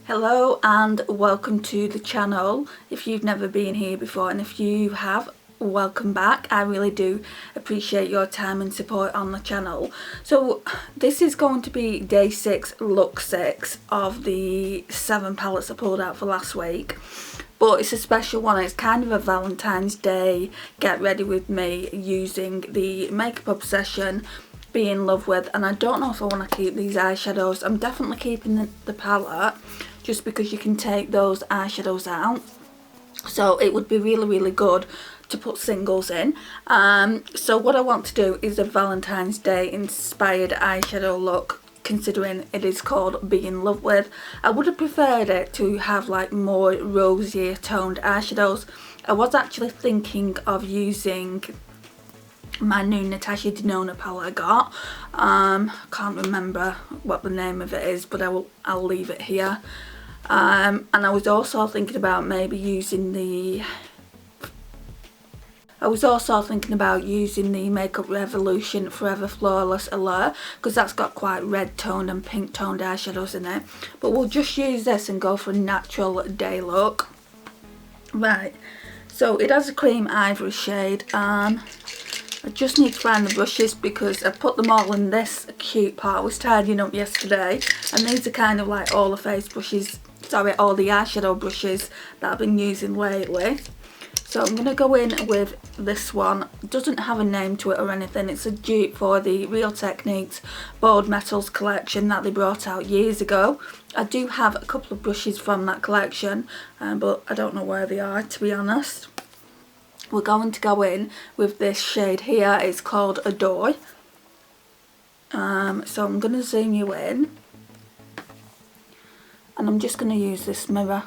Hello and welcome to the channel if you've never been here before, and if you have, welcome back. I really do appreciate your time and support on the channel. So this is going to be day 6, look 6 of the 7 palettes I pulled out for last week, but it's a special one. It's kind of a Valentine's Day get ready with me using the Makeup Obsession Be in Love With, and I don't know if I want to keep these eyeshadows. I'm definitely keeping the palette just because you can take those eyeshadows out, so it would be really good to put singles in. So what I want to do is a Valentine's Day inspired eyeshadow look, considering it is called Be in Love With. I would have preferred it to have like more rosier toned eyeshadows. I was actually thinking of using my new Natasha Denona palette I got. Can't remember what the name of it is, but I'll leave it here. And I was also thinking about maybe using the Makeup Revolution Forever Flawless Allure, because that's got quite red toned and pink toned eyeshadows in it. But we'll just use this and go for a natural day look. Right, so it has a cream ivory shade. I just need to find the brushes because I put them all in this cute pot. I was tidying up yesterday, and these are kind of like all the face brushes, all the eyeshadow brushes that I've been using lately. So I'm going to go in with this one. It doesn't have a name to it or anything. It's a dupe for the Real Techniques Bold Metals collection that they brought out years ago. I do have a couple of brushes from that collection, but I don't know where they are, to be honest. We're going to go in with this shade here. It's called Adore. So I'm going to zoom you in, and I'm just going to use this mirror.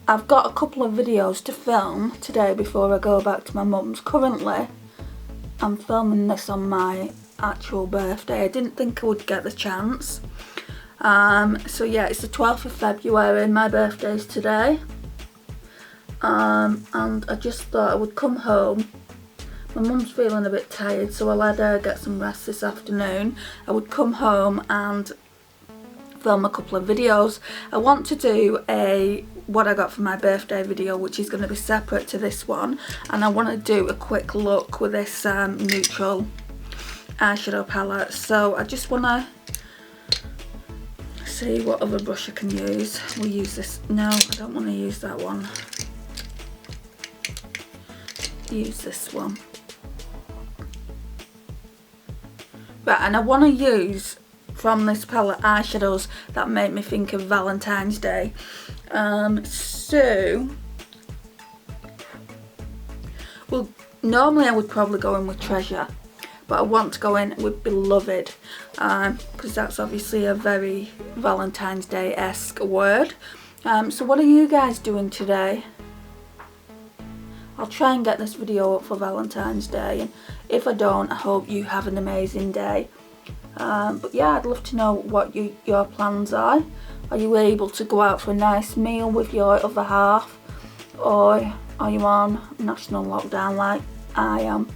I've got a couple of videos to film today before I go back to my mum's. Currently I'm filming this on my actual birthday. I didn't think I would get the chance. So yeah, it's the 12th of February, my birthday's today. And I just thought I would come home. My mum's feeling a bit tired, so I let her get some rest this afternoon. I would come home and film a couple of videos. I want to do what I got for my birthday video, which is going to be separate to this one, and I want to do a quick look with this neutral eyeshadow palette. So I just want to see what other brush I can use. We'll use this. No, I don't want to use that one. Use this one. Right, and I want to use from this palette eyeshadows that make me think of Valentine's Day. So well, normally I would probably go in with Treasure, but I want to go in with Beloved, because that's obviously a very Valentine's Day-esque word. So what are you guys doing today? I'll try and get this video up for Valentine's Day, and if I don't, I hope you have an amazing day. But yeah, I'd love to know what your plans are. Are you able to go out for a nice meal with your other half, or are you on national lockdown like I am?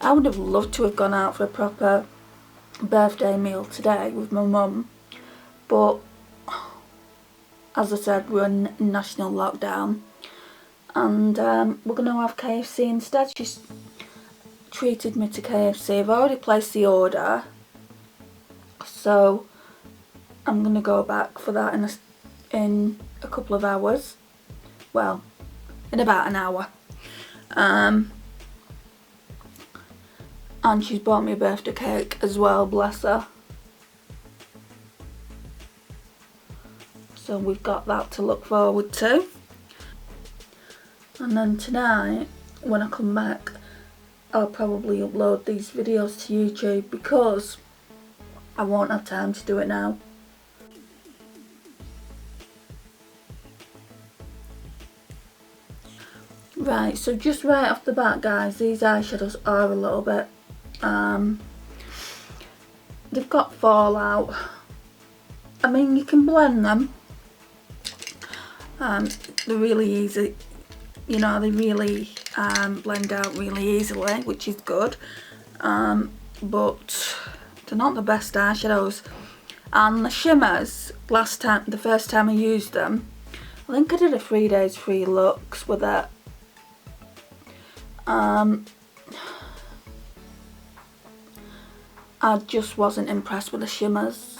I would have loved to have gone out for a proper birthday meal today with my mum, but as I said, we're in national lockdown, and we're going to have KFC instead. She's treated me to KFC. I've already placed the order, so I'm going to go back for that in a couple of hours. Well, in about an hour. And she's bought me a birthday cake as well, bless her. So we've got that to look forward to. And then tonight, when I come back, I'll probably upload these videos to YouTube because I won't have time to do it now. Right, so just right off the bat, guys, these eyeshadows are a little bit, they've got fallout. I mean, you can blend them. They're really easy, you know, they really blend out really easily, which is good, but they're not the best eyeshadows. And the shimmers, the first time I used them, I think I did a 3 days free looks with it. I just wasn't impressed with the shimmers.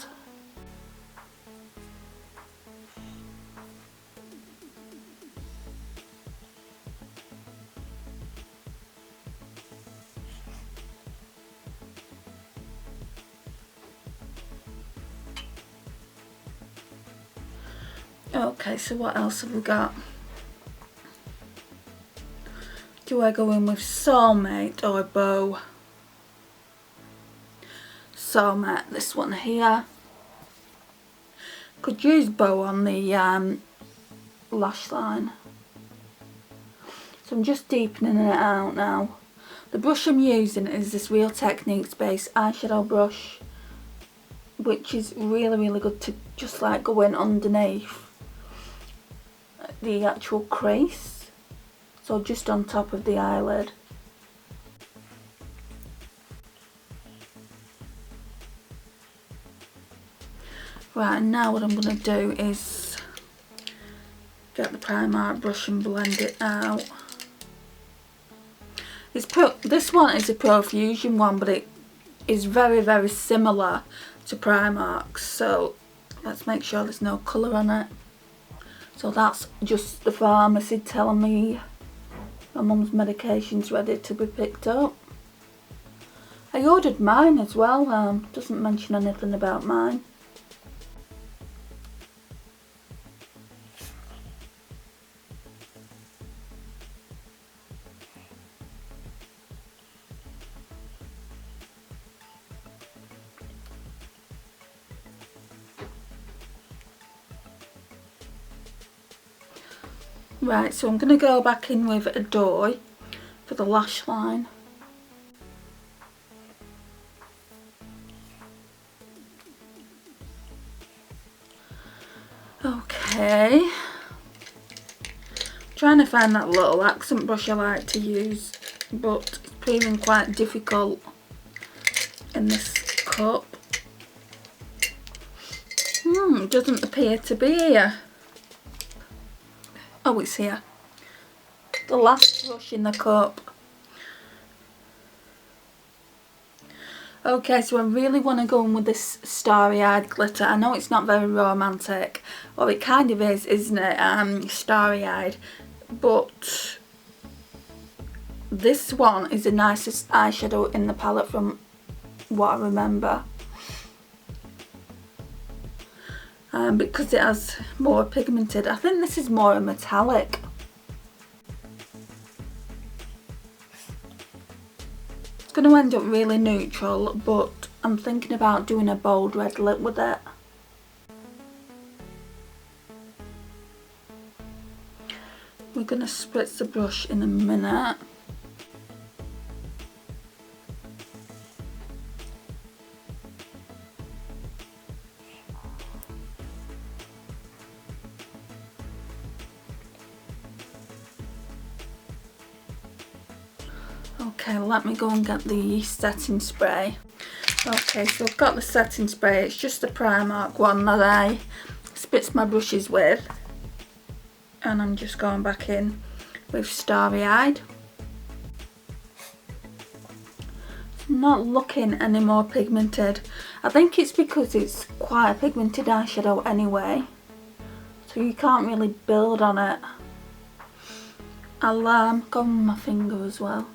Okay, so what else have we got? Do I go in with Soulmate or Bow? Soulmate, this one here. Could use Bow on the lash line. So I'm just deepening it out now. The brush I'm using is this Real Techniques based eyeshadow brush, which is really good to just like go in underneath the actual crease, so just on top of the eyelid. Right, and now what I'm going to do is get the Primark brush and blend it out. This one is a Profusion one, but it is very similar to Primark's, so let's make sure there's no colour on it. So that's just the pharmacy telling me my mum's medication's ready to be picked up. I ordered mine as well, doesn't mention anything about mine. Right, so I'm going to go back in with Adore for the lash line. Okay. Trying to find that little accent brush I like to use, but it's proving quite difficult in this cup. It doesn't appear to be here. Oh, it's here. The last brush in the cup. Okay, so I really want to go in with this starry-eyed glitter. I know it's not very romantic. Well, it kind of is, isn't it? Starry-eyed. But this one is the nicest eyeshadow in the palette from what I remember. Because it has more pigmented. I think this is more a metallic. It's going to end up really neutral, but I'm thinking about doing a bold red lip with it. We're going to spritz the brush in a minute. Okay, let me go and get the setting spray. Okay, so I've got the setting spray. It's just the Primark one that I spritz my brushes with. And I'm just going back in with Starry Eyed. It's not looking any more pigmented. I think it's because it's quite a pigmented eyeshadow anyway, so you can't really build on it. I'll go with my finger as well.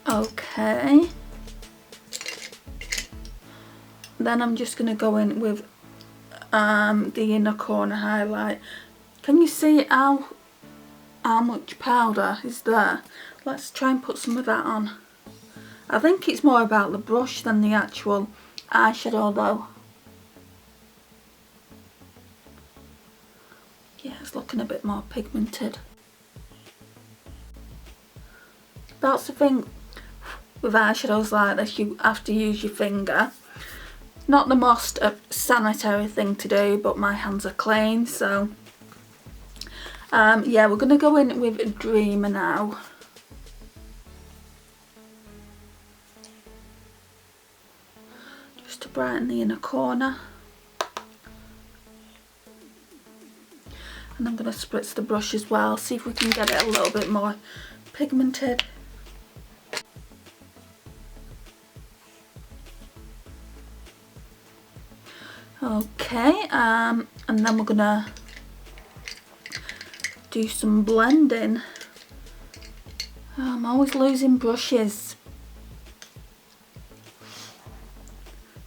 Okay, then I'm just going to go in with the inner corner highlight. Can you see how much powder is there? Let's try and put some of that on. I think it's more about the brush than the actual eyeshadow though. Yeah, it's looking a bit more pigmented. That's the thing with eyeshadows like this, you have to use your finger, Not the most sanitary thing to do, but my hands are clean, so yeah, we're going to go in with Grwm now. Just to brighten the inner corner. And I'm going to spritz the brush as well, see if we can get it a little bit more pigmented. Okay, and then we're going to do some blending. I'm always losing brushes.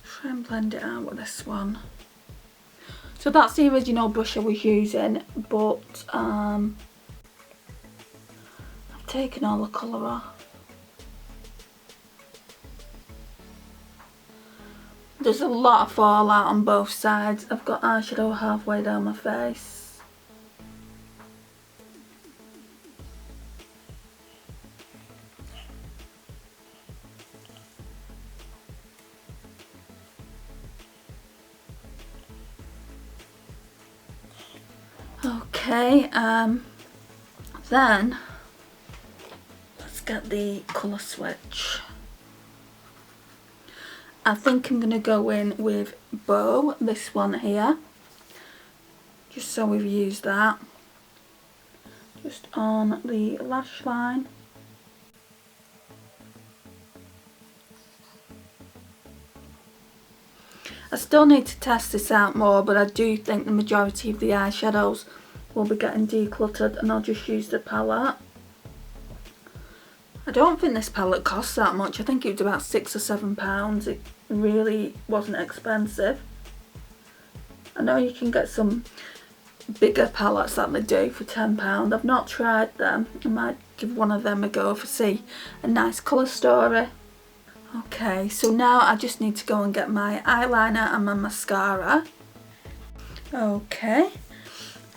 Try and blend it out with this one. So that's the original brush I was using, but I've taken all the colour off. There's a lot of fallout on both sides. I've got eyeshadow halfway down my face. Okay, then let's get the colour switch. I think I'm going to go in with Bow, this one here, just so we've used that, just on the lash line. I still need to test this out more, but I do think the majority of the eyeshadows will be getting decluttered, and I'll just use the palette. I don't think this palette costs that much. I think it was about £6 or £7. It really wasn't expensive. I know you can get some bigger palettes that they do for £10. I've not tried them. I might give one of them a go for see a nice colour story. Okay, so now I just need to go and get my eyeliner and my mascara. Okay,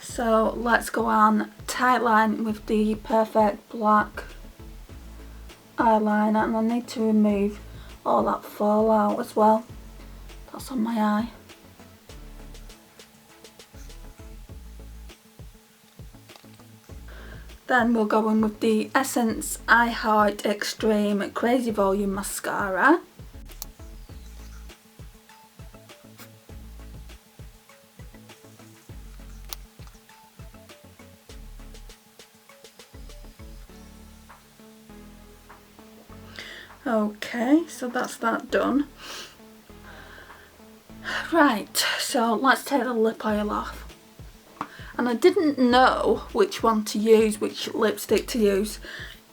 so let's go on tight line with the Perfect Black eyeliner, and I need to remove all that fallout as well that's on my eye. Then we'll go in with the Essence I Heart Extreme Crazy Volume Mascara. Okay, so that's that done. Right, so let's take the lip oil off. And I didn't know which one to use, which lipstick to use.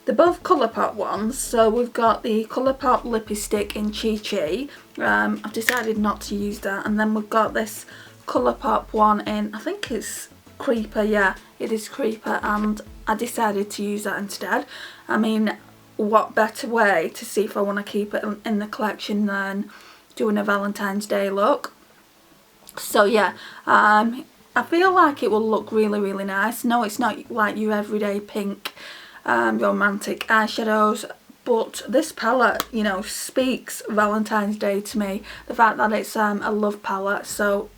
They're both Colourpop ones, so we've got the Colourpop Lippy Stick in Chi Chi. I've decided not to use that. And then we've got this Colourpop one in, I think it's Creeper, yeah, it is Creeper, and I decided to use that instead. I mean, what better way to see if I want to keep it in the collection than doing a Valentine's Day look. So yeah, I feel like it will look really, really nice. No, it's not like your everyday pink romantic eyeshadows, but this palette, you know, speaks Valentine's Day to me. The fact that it's a love palette, so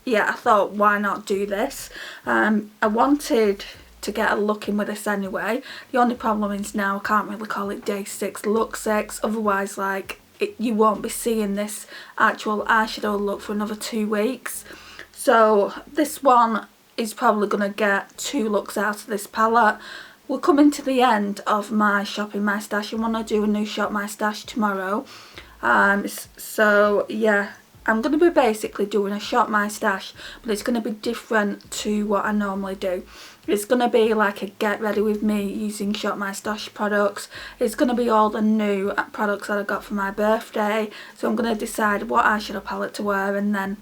yeah, I thought why not do this. I wanted to get a look in with this anyway. The only problem is now I can't really call it day 6 look 6, otherwise like you won't be seeing this actual eyeshadow look for another 2 weeks. So this one is probably going to get 2 looks out of this palette. We're coming to the end of my shopping my stash. I want to do a new shop my stash tomorrow. So yeah, I'm going to be basically doing a shop my stash, but it's going to be different to what I normally do. It's going to be like a get ready with me using shop my stash products. It's going to be all the new products that I got for my birthday. So I'm going to decide what eyeshadow palette to wear and then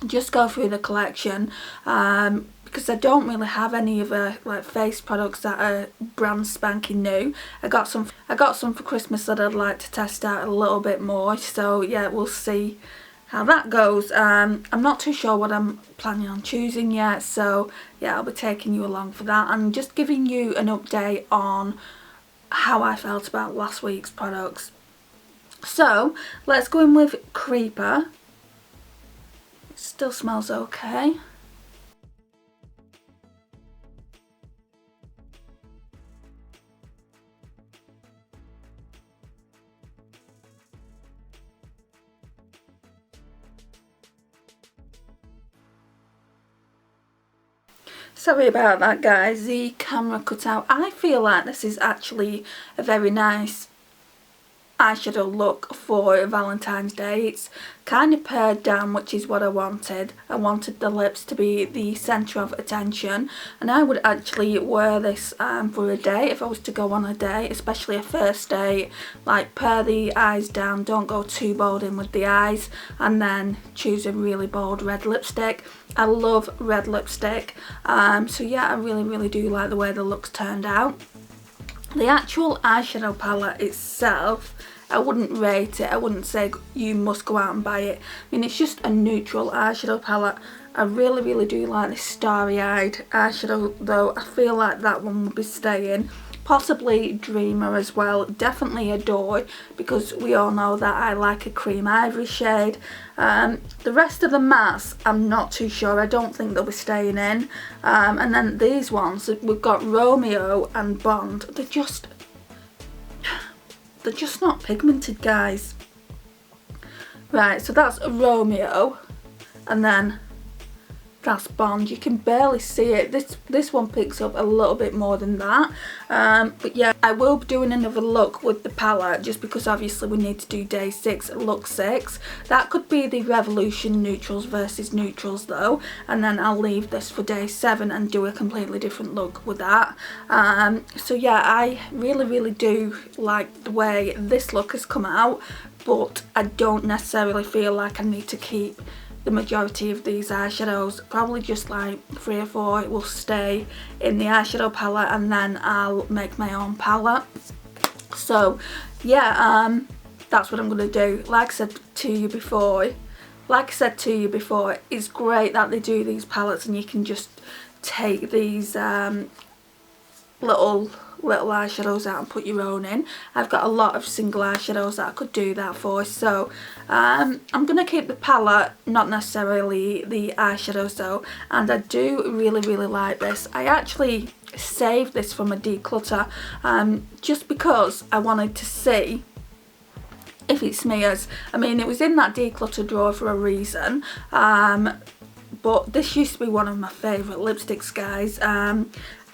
just go through the collection, because I don't really have any other like face products that are brand spanking new. I got some for Christmas that I'd like to test out a little bit more, so yeah, we'll see how that goes. I'm not too sure what I'm planning on choosing yet, so yeah, I'll be taking you along for that and just giving you an update on how I felt about last week's products. So let's go in with Creeper. Still smells okay. Sorry about that, guys, the camera cut out. I feel like this is actually a very nice eyeshadow look for Valentine's Day. It's kind of pared down, which is what I wanted. I wanted the lips to be the centre of attention, and I would actually wear this for a date if I was to go on a date, especially a first date. Like, pare the eyes down, don't go too bold in with the eyes, and then choose a really bold red lipstick. I love red lipstick, so yeah, I really do like the way the looks turned out. The actual eyeshadow palette itself, I wouldn't rate it. I wouldn't say you must go out and buy it. I mean, it's just a neutral eyeshadow palette. I really do like this starry-eyed eyeshadow though. I feel like that one would be staying. Possibly Dreamer as well. Definitely Adore, because we all know that I like a cream ivory shade. The rest of the mattes, I'm not too sure. I don't think they'll be staying in. And then these ones, we've got Romeo and Bond. They're just not pigmented, guys. Right, so that's Romeo, and then that's Bond. You can barely see it. This one picks up a little bit more than that. But yeah, I will be doing another look with the palette, just because obviously we need to do day 6, look 6. That could be the Revolution neutrals versus neutrals though, and then I'll leave this for day 7 and do a completely different look with that. So yeah, I really do like the way this look has come out, but I don't necessarily feel like I need to keep the majority of these eyeshadows. Probably just like 3 or 4 will stay in the eyeshadow palette, and then I'll make my own palette. So yeah, that's what I'm gonna do. Like I said to you before, it's great that they do these palettes and you can just take these little eyeshadows out and put your own in. I've got a lot of single eyeshadows that I could do that for, so I'm gonna keep the palette, not necessarily the eyeshadows though. And I do really like this. I actually saved this from a declutter, just because I wanted to see if it smears. I mean, it was in that declutter drawer for a reason, but this used to be one of my favourite lipsticks, guys.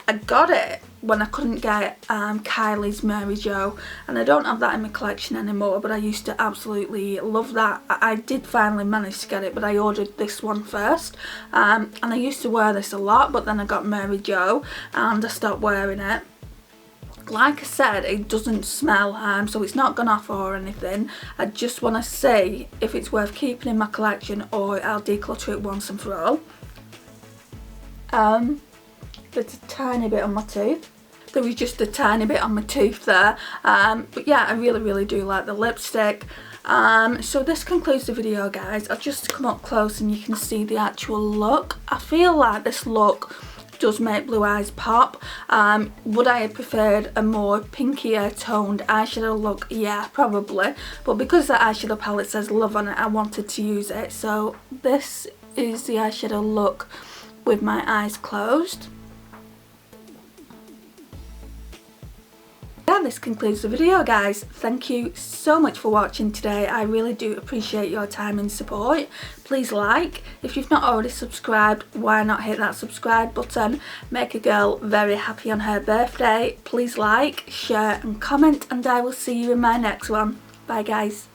I got it when I couldn't get Kylie's Mary Jo, and I don't have that in my collection anymore, but I used to absolutely love that. I did finally manage to get it, but I ordered this one first, and I used to wear this a lot, but then I got Mary Jo and I stopped wearing it. Like I said, it doesn't smell, so it's not gone off or anything. I just want to see if it's worth keeping in my collection, or I'll declutter it once and for all. There's a tiny bit on my tooth. There was just a tiny bit on my tooth there. But yeah, I really do like the lipstick. So this concludes the video, guys. I'll just come up close and you can see the actual look. I feel like this look does make blue eyes pop. Would I have preferred a more pinkier toned eyeshadow look? Yeah, probably. But because the eyeshadow palette says love on it, I wanted to use it. So this is the eyeshadow look with my eyes closed. Yeah, this concludes the video, guys. Thank you so much for watching today. I really do appreciate your time and support. Please like. If you've not already subscribed, why not hit that subscribe button? Make a girl very happy on her birthday. Please like, share and comment, and I will see you in my next one. Bye, guys.